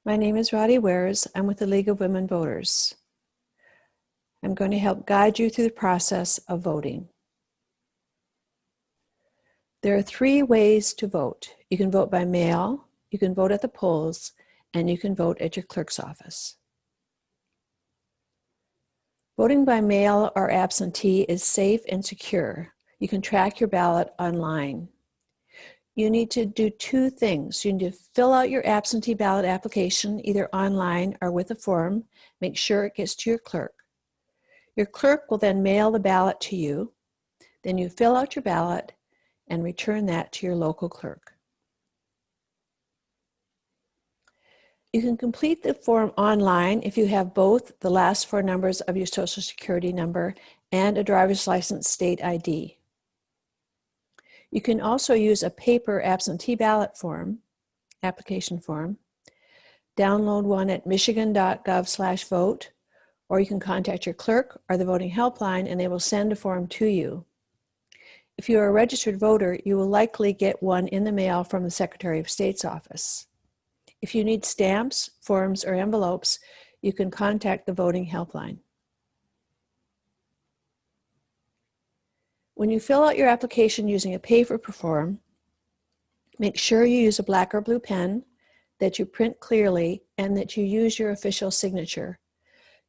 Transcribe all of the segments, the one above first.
My name is Roddy Wares. I'm with the League of Women Voters. I'm going to help guide you through the process of voting. There are 3 ways to vote. You can vote by mail, you can vote at the polls, and you can vote at your clerk's office. Voting by mail or absentee is safe and secure. You can track your ballot online. You need to do 2 things. You need to fill out your absentee ballot application either online or with a form. Make sure it gets to your clerk. Your clerk will then mail the ballot to you. Then you fill out your ballot and return that to your local clerk. You can complete the form online if you have both the last 4 numbers of your Social Security number and a driver's license state ID. You can also use a paper absentee ballot form, application form. Download one at michigan.gov/vote, or you can contact your clerk or the voting helpline and they will send a form to you. If you are a registered voter, you will likely get one in the mail from the Secretary of State's office. If you need stamps, forms, or envelopes, you can contact the voting helpline. When you fill out your application using a paper form, make sure you use a black or blue pen, that you print clearly, and that you use your official signature.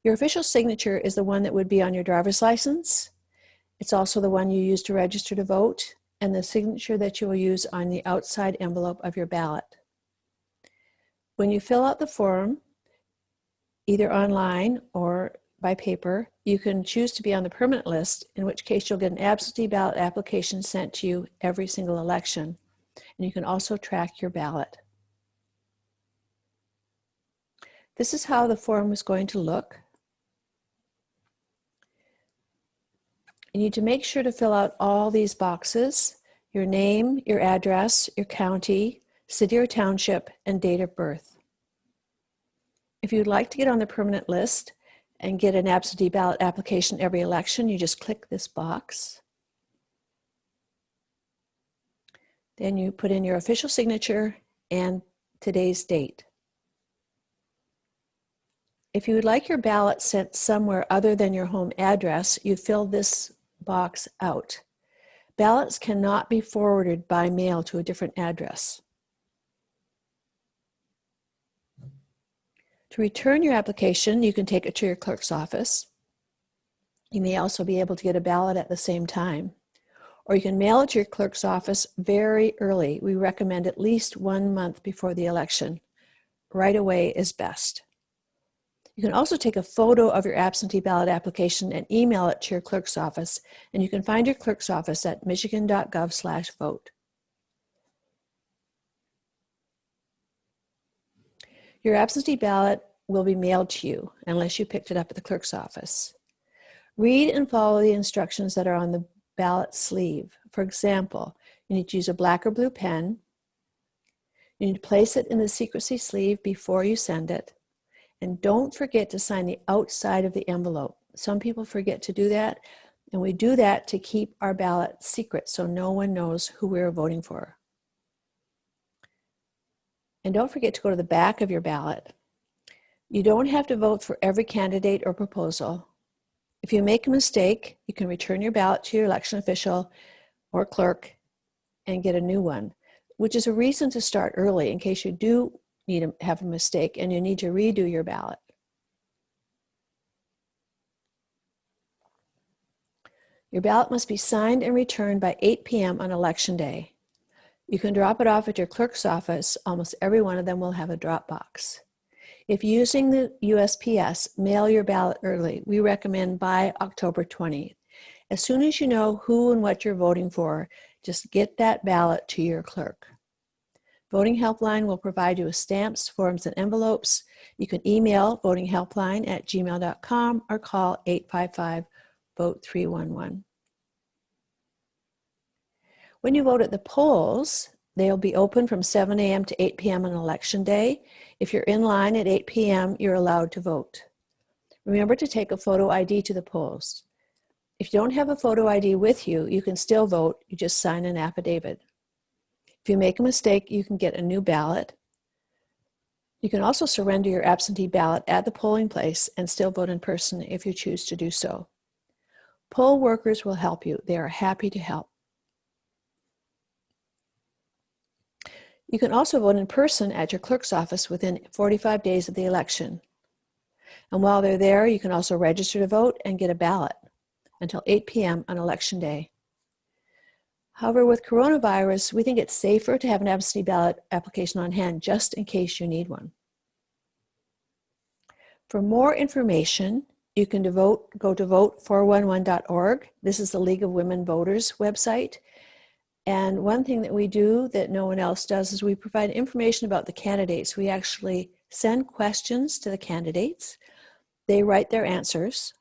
Your official signature is the one that would be on your driver's license. It's also the one you use to register to vote, and the signature that you will use on the outside envelope of your ballot. When you fill out the form, either online or by paper, you can choose to be on the permanent list, in which case you'll get an absentee ballot application sent to you every single election. And you can also track your ballot. This is how the form is going to look. You need to make sure to fill out all these boxes: your name, your address, your county, city or township, and date of birth. If you'd like to get on the permanent list and get an absentee ballot application every election, you just click this box. Then you put in your official signature and today's date. If you would like your ballot sent somewhere other than your home address, you fill this box out. Ballots cannot be forwarded by mail to a different address. To return your application, you can take it to your clerk's office. You may also be able to get a ballot at the same time. Or you can mail it to your clerk's office very early. We recommend at least 1 month before the election. Right away is best. You can also take a photo of your absentee ballot application and email it to your clerk's office, and you can find your clerk's office at michigan.gov/vote. Your absentee ballot will be mailed to you unless you picked it up at the clerk's office. Read and follow the instructions that are on the ballot sleeve. For example, you need to use a black or blue pen. You need to place it in the secrecy sleeve before you send it. And don't forget to sign the outside of the envelope. Some people forget to do that, and we do that to keep our ballot secret so no one knows who we're voting for. And don't forget to go to the back of your ballot. You don't have to vote for every candidate or proposal. If you make a mistake, you can return your ballot to your election official or clerk and get a new one, which is a reason to start early in case you do have a mistake and you need to redo your ballot. Your ballot must be signed and returned by 8 p.m. on election day. You can drop it off at your clerk's office. Almost every one of them will have a drop box. If using the USPS, mail your ballot early. We recommend by October 20th. As soon as you know who and what you're voting for, just get that ballot to your clerk. Voting Helpline will provide you with stamps, forms, and envelopes. You can email votinghelpline@gmail.com or call 855-VOTE-311. When you vote at the polls, they'll be open from 7 a.m. to 8 p.m. on election day. If you're in line at 8 p.m., you're allowed to vote. Remember to take a photo ID to the polls. If you don't have a photo ID with you, you can still vote. You just sign an affidavit. If you make a mistake, you can get a new ballot. You can also surrender your absentee ballot at the polling place and still vote in person if you choose to do so. Poll workers will help you. They are happy to help. You can also vote in person at your clerk's office within 45 days of the election. And while they're there, you can also register to vote and get a ballot until 8 p.m. on election day. However, with coronavirus, we think it's safer to have an absentee ballot application on hand just in case you need one. For more information, you can go to vote411.org. This is the League of Women Voters website. And one thing that we do that no one else does is we provide information about the candidates. We actually send questions to the candidates. They write their answers,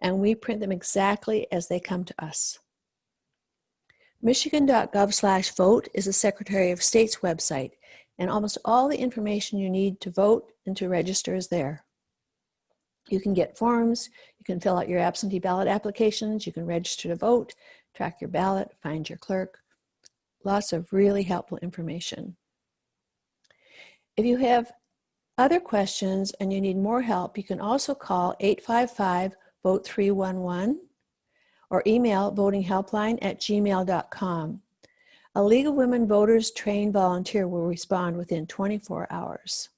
and we print them exactly as they come to us. Michigan.gov/vote is the Secretary of State's website, and almost all the information you need to vote and to register is there. You can get forms, you can fill out your absentee ballot applications, you can register to vote, track your ballot, find your clerk. Lots of really helpful information. If you have other questions and you need more help, you can also call 855-VOTE311 or email votinghelpline@gmail.com. A League of Women Voters trained volunteer will respond within 24 hours.